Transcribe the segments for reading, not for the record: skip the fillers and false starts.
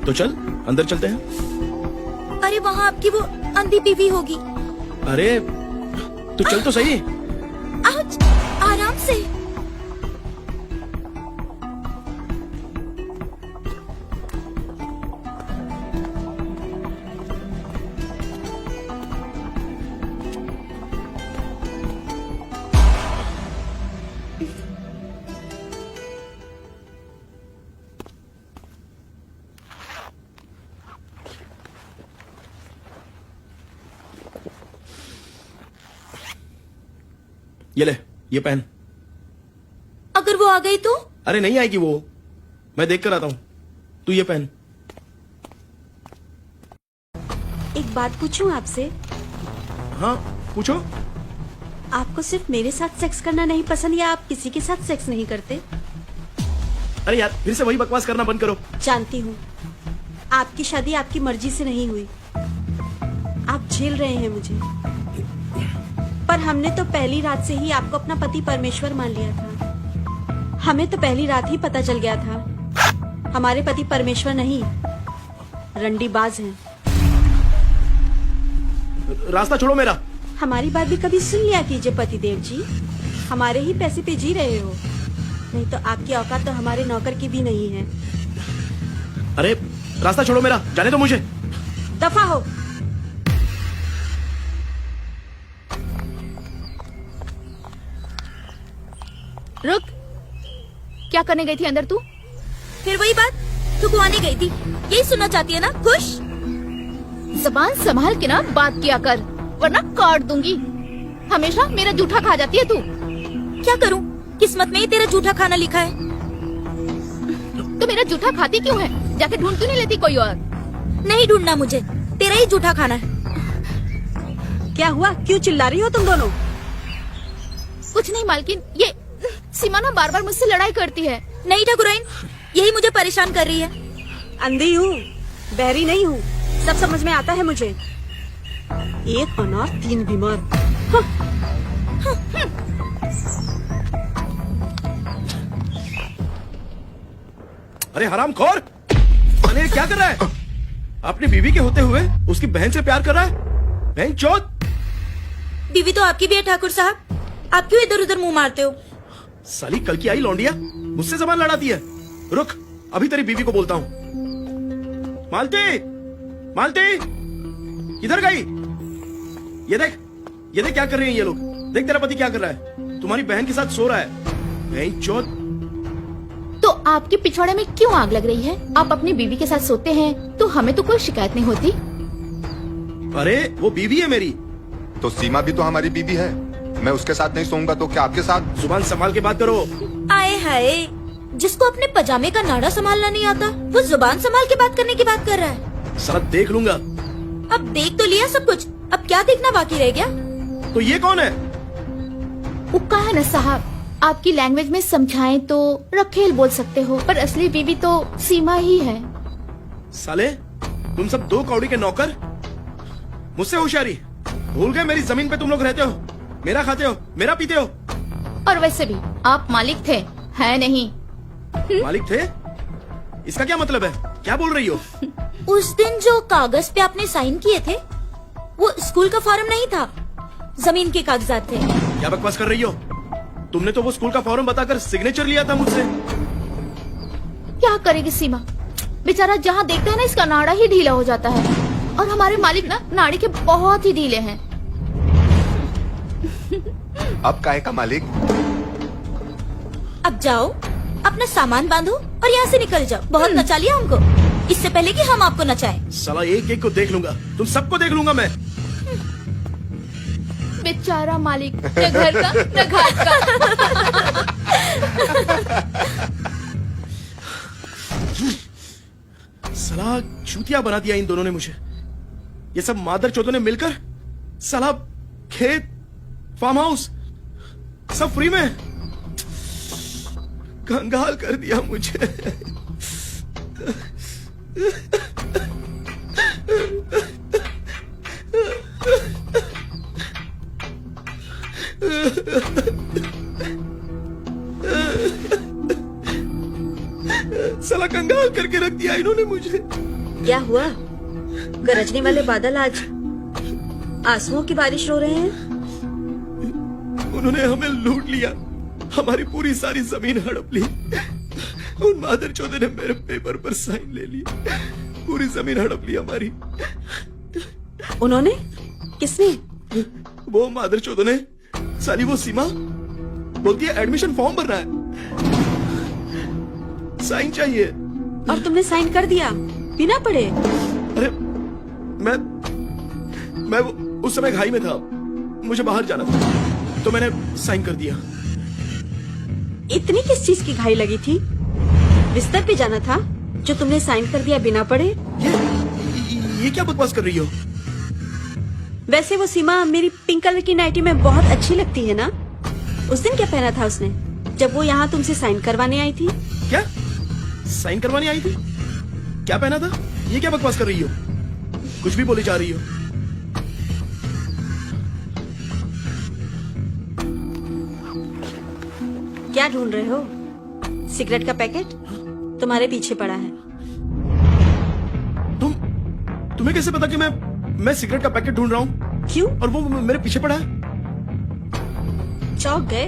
तो चल अंदर चलते हैं। अरे वहाँ आपकी वो अंधी बीवी होगी। अरे तू चल तो सही। आउच, आराम से। ये ले, ये पहन। अगर वो आ गई तो? अरे नहीं आएगी वो, मैं देख कर आता हूँ। तू ये पहन। एक बात पूछूं आपसे? हाँ पूछो। आपको सिर्फ मेरे साथ सेक्स करना नहीं पसंद या आप किसी के साथ सेक्स नहीं करते? अरे यार फिर से वही बकवास करना बंद करो। जानती हूँ आपकी शादी आपकी मर्जी से नहीं हुई, आप झेल रहे हैं मुझे, पर हमने तो पहली रात से ही आपको अपना पति परमेश्वर मान लिया था। हमें तो पहली रात ही पता चल गया था हमारे पति परमेश्वर नहीं रंडीबाज हैं। रास्ता छोड़ो मेरा। हमारी बात भी कभी सुन लिया कीजिए पतिदेव जी, हमारे ही पैसे पे जी रहे हो, नहीं तो आपकी औकात तो हमारे नौकर की भी नहीं है। अरे रास्ता छोड़ो मेरा, जाने दो मुझे। दफा हो। रुक, क्या करने गई थी अंदर तू? फिर वही बात, तू गुआने गई थी, यही सुनना चाहती है ना? खुश? ज़बान संभाल के ना बात किया कर, वरना काट दूंगी। हमेशा मेरा जूठा खा जाती है तू। क्या करूं, किस्मत में ही तेरा जूठा खाना लिखा है। तो मेरा जूठा खाती क्यों है? जाके ढूंढ क्यों नहीं लेती कोई और? नहीं ढूंढना मुझे, तेरा ही जूठा खाना है। क्या हुआ, क्यों चिल्ला रही हो तुम दोनों? कुछ नहीं मालकिन, ये सीमा ना बार बार मुझसे लड़ाई करती है। नहीं ठाकुराइन, यही मुझे परेशान कर रही है। अंधी हूँ, बहरी नहीं हूँ, सब समझ में आता है मुझे। एक अनार तीन बीमार। अरे हरामखोर, अरे क्या कर रहा है? अपनी बीवी के होते हुए उसकी बहन से प्यार कर रहा है? बहन चौथ। बीवी तो आपकी भी है ठाकुर साहब, आप क्यों इधर उधर मुंह मारते हो? साली कल की आई लौंडिया मुझसे जबान लड़ाती है। रुक, अभी तेरी बीवी को बोलता हूँ। मालती, मालती, किधर गई? ये देख क्या कर रहे हैं ये लोग। देख तेरा पति क्या कर रहा है, तुम्हारी बहन के साथ सो रहा है। बहन चौथ। तो आपके पिछवाड़े में क्यों आग लग रही है? आप अपनी बीवी के साथ सोते हैं तो हमें तो कोई शिकायत नहीं होती। अरे वो बीवी है मेरी। तो सीमा भी तो हमारी बीवी है, मैं उसके साथ नहीं सोऊंगा तो क्या आपके साथ? जुबान संभाल के बात करो। आए हाय, जिसको अपने पजामे का नाड़ा संभालना नहीं आता, वो जुबान संभाल के बात करने की बात कर रहा है। साला देख लूंगा। अब देख तो लिया सब कुछ, अब क्या देखना बाकी रह गया? तो ये कौन है? उक्का है न साहब, आपकी लैंग्वेज में समझाएं तो रखेल बोल सकते हो, पर असली बीवी तो सीमा ही है। साले तुम सब दो कौड़ी के नौकर, मुझसे होशियारी भूल गए? मेरी जमीन पे तुम लोग रहते हो, मेरा खाते हो, मेरा पीते हो। और वैसे भी आप मालिक थे, है नहीं? मालिक थे? इसका क्या मतलब है? क्या बोल रही हो? उस दिन जो कागज पे आपने साइन किए थे, वो स्कूल का फॉर्म नहीं था, जमीन के कागजात थे। क्या बकवास कर रही हो? तुमने तो वो स्कूल का फॉर्म बताकर सिग्नेचर लिया था मुझसे। क्या करेगी सीमा, बेचारा जहाँ देखता है ना इसका नाड़ा ही ढीला हो जाता है, और हमारे मालिक ना नाड़ी के बहुत ही ढीले हैं। अब काहे का मालिक? अब जाओ, अपना सामान बांधो और यहाँ से निकल जाओ। बहुत नचा लिया हमको, इससे पहले कि हम आपको नचाएं। साला एक एक को देख लूंगा, तुम सबको देख लूंगा मैं। बेचारा मालिक, न घर का न घाट का। साला चूतिया बना दिया इन दोनों ने मुझे। ये सब मादर चौधों ने मिलकर साला खेत, फार्म हाउस सब फ्री में कंगाल कर दिया मुझे। साला कंगाल करके रख दिया इन्होंने मुझे। क्या हुआ? गरजने वाले बादल आज आंसुओं की बारिश रो रहे हैं। उन्होंने हमें लूट लिया, हमारी पूरी सारी जमीन हड़प ली। उन मादरचोदे ने मेरे पेपर पर साइन ले लिए, पूरी जमीन हड़प ली हमारी। उन्होंने? किसने? वो मादरचोदों ने, साली वो सीमा बोलती है एडमिशन फॉर्म भरना है, साइन चाहिए। और तुमने साइन कर दिया बिना पढ़े? अरे मैं उस समय घाई में था, मुझे बाहर जाना था, तो मैंने साइन कर दिया। इतनी किस चीज की घाई लगी थी? बिस्तर पे जाना था जो तुमने साइन कर दिया बिना पढ़े? ये क्या बकवास कर रही हो? वैसे वो सीमा मेरी पिंक कलर की नाइटी में बहुत अच्छी लगती है ना? उस दिन क्या पहना था उसने जब वो यहाँ तुमसे साइन करवाने आई थी? क्या साइन करवाने आई थी? क्या पहना था? ये क्या बकवास कर रही हो? कुछ भी बोली जा रही हो। क्या ढूंढ रहे हो? सिगरेट का पैकेट तुम्हारे पीछे पड़ा है। तुम्हें कैसे पता कि मैं सिगरेट का पैकेट ढूंढ रहा हूँ? क्यों? और वो मेरे पीछे पड़ा है? चौंक गए?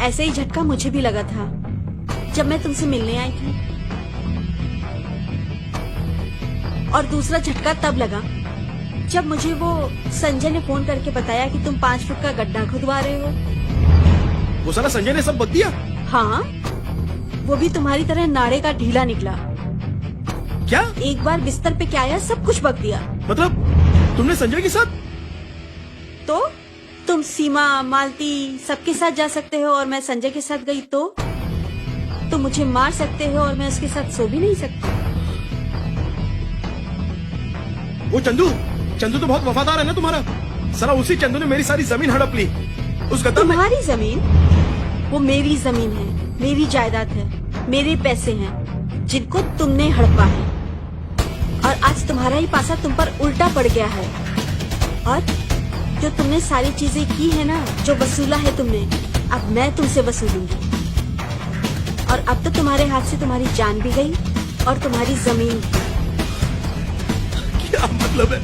ऐसे ही झटका मुझे भी लगा था जब मैं तुमसे मिलने आई थी, और दूसरा झटका तब लगा जब मुझे वो संजय ने फोन करके बताया कि तुम 5 फुट का गड्ढा खुदवा रहे हो। वो साला संजय ने सब बक दिया? हाँ, वो भी तुम्हारी तरह नाड़े का ढीला निकला। क्या? एक बार बिस्तर पे क्या आया सब कुछ बक दिया। मतलब तुमने संजय के साथ? तो तुम सीमा, मालती सबके साथ जा सकते हो और मैं संजय के साथ गई तो तुम मुझे मार सकते हो और मैं उसके साथ सो भी नहीं सकती। वो चंदू तो बहुत वफादार है ना तुम्हारा। साला उसी चंदू ने मेरी सारी जमीन हड़प ली। उस गद्दार ने। तुम्हारी जमीन? वो मेरी जमीन है, मेरी जायदाद है, मेरे पैसे हैं जिनको तुमने हड़पा है, और आज तुम्हारा ही पासा तुम पर उल्टा पड़ गया है। और जो तुमने सारी चीजें की है ना, जो वसूला है तुमने, अब मैं तुमसे वसूलूंगी। और अब तो तुम्हारे हाथ से तुम्हारी जान भी गई और तुम्हारी जमीन भी। क्या मतलब है?